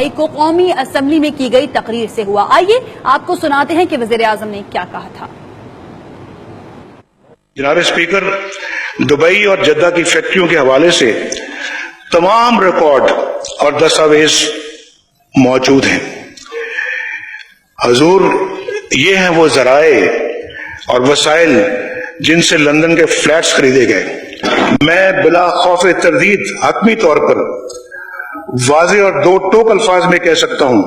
کو قومی اسمبلی میں کی گئی تقریر سے ہوا۔ آئیے آپ کو سناتے ہیں کہ وزیر اعظم نے کیا کہا تھا۔ جناب اسپیکر، دبئی اور جدہ کی فیکٹریوں کے حوالے سے تمام ریکارڈ اور دستاویز موجود ہیں۔ حضور، یہ ہیں وہ ذرائع اور وسائل جن سے لندن کے فلیٹس خریدے گئے۔ میں بلا خوف تردید حتمی طور پر واضح اور دو ٹوک الفاظ میں کہہ سکتا ہوں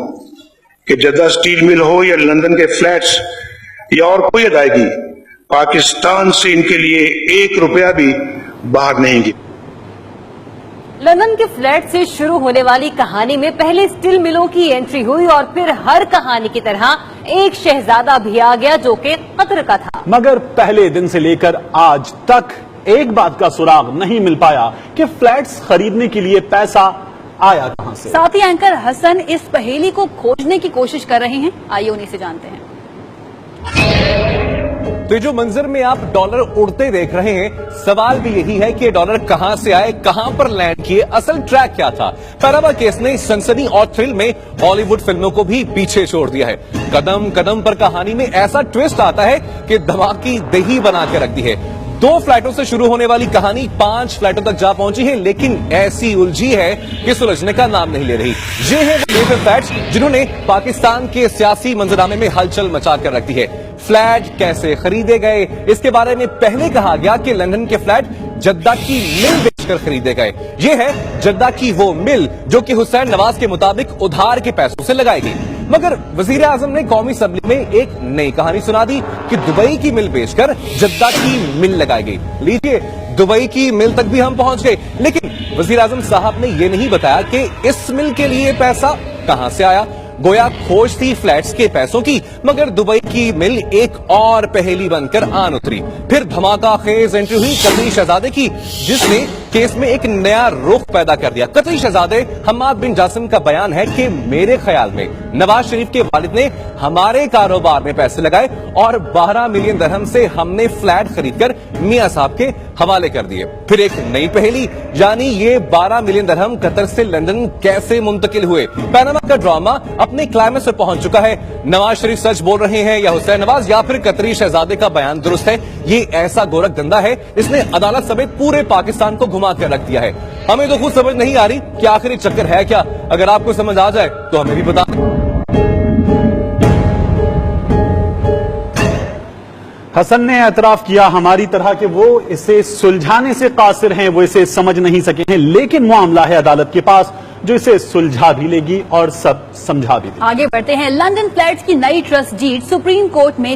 کہ جدہ اسٹیل مل ہو یا لندن کے فلیٹس یا اور کوئی ادائیگی، پاکستان سے ان کے لیے 1 روپیہ بھی باہر نہیں گئی۔ لندن کے فلیٹ سے شروع ہونے والی کہانی میں پہلے اسٹیل ملوں کی انٹری ہوئی اور پھر ہر کہانی کی طرح ایک شہزادہ بھی آ گیا جو کہ قطر کا تھا۔ مگر پہلے دن سے لے کر آج تک ایک بات کا سراغ نہیں مل پایا کہ فلیٹس خریدنے کے لیے پیسہ آیا کہاں سے۔ ساتھی اینکر حسن اس پہیلی کو کھوجنے کی کوشش کر رہے ہیں، آئیے انہیں سے جانتے ہیں۔ تو جو منظر میں آپ ڈالر اڑتے دیکھ رہے ہیں، سوال بھی یہی ہے کہ ڈالر کہاں سے آئے، کہاں پر لینڈ کیے، اصل ٹریک کیا تھا۔ پیناما کیس نے سنسنی اور تھرل میں ہالی ووڈ فلموں کو بھی پیچھے چھوڑ دیا ہے۔ قدم قدم پر کہانی میں ایسا ٹویسٹ آتا ہے کہ دھماکی دہی بنا کے رکھ دی ہے۔ 2 فلائٹوں سے شروع ہونے والی کہانی 5 فلائٹوں تک جا پہنچی ہے، لیکن ایسی الجھی ہے کہ سلجھنے کا نام نہیں لے رہی۔ یہ ہیں وہ لیبر فلیٹس جنہوں نے پاکستان کے سیاسی منظرنامے میں ہلچل مچا کر رکھ دی ہے۔ فلیٹ کیسے خریدے گئے، اس کے بارے میں پہلے کہا گیا کہ لندن کے فلیٹ جدہ کی مل بیچ کر خریدے گئے۔ یہ ہے جدہ کی وہ مل جو کہ حسین نواز کے مطابق ادھار کے پیسوں سے لگائی گئی، مگر وزیر اعظم نے قومی اسمبلی میں ایک نئی کہانی سنا دی کہ دبئی کی مل بیچ کر جدہ کی مل لگائی گئی۔ لیجیے، دبئی کی مل تک بھی ہم پہنچ گئے، لیکن وزیر اعظم صاحب نے یہ نہیں بتایا کہ اس مل کے لیے پیسہ کہاں سے آیا۔ گویا کھوج تھی فلیٹس کے پیسوں کی، مگر دبئی کی مل ایک اور پہیلی بن کر آن اتری۔ پھر دھماکہ خیز انٹری ہوئی قطری شہزادے کی، جس نے کیس میں ایک نیا رخ پیدا کر دیا۔ قطری شہزادے حماد بن جاسم کا بیان ہے کہ میرے خیال میں نواز شریف کے والد نے ہمارے کاروبار میں پیسے لگائے اور 12 ملین درہم سے ہم نے فلیٹ خرید کر میاں صاحب کے حوالے کر دیے۔ پھر ایک نئی پہیلی، یعنی یہ 12 ملین درہم قطر سے لندن کیسے منتقل ہوئے۔ پیناما کا ڈرامہ اپنے کلائمیکس پر پہنچ چکا ہے۔ نواز شریف سچ بول رہے ہیں یا حسین نواز، یا پھر قطری شہزادے کا بیان درست ہے؟ یہ ایسا گورکھ دھندا ہے، اس نے عدالت سمیت پورے پاکستان کو گھما کر رکھ دیا ہے۔ ہمیں تو خود سمجھ نہیں آ رہی کہ آخر یہ چکر ہے کیا۔ اگر آپ کو سمجھ آ جائے تو ہمیں بھی بتا دیں۔ حسن نے اعتراف کیا ہماری طرح کہ وہ اسے سلجھانے سے قاصر ہیں، وہ اسے سمجھ نہیں سکے ہیں، لیکن معاملہ ہے عدالت کے پاس جو اسے سلجھا بھی لے گی اور سب سمجھا بھی دے گی۔ آگے بڑھتے ہیں۔ لندن فلیٹس کی نئی ٹرسٹ ڈیڈ سپریم کورٹ میں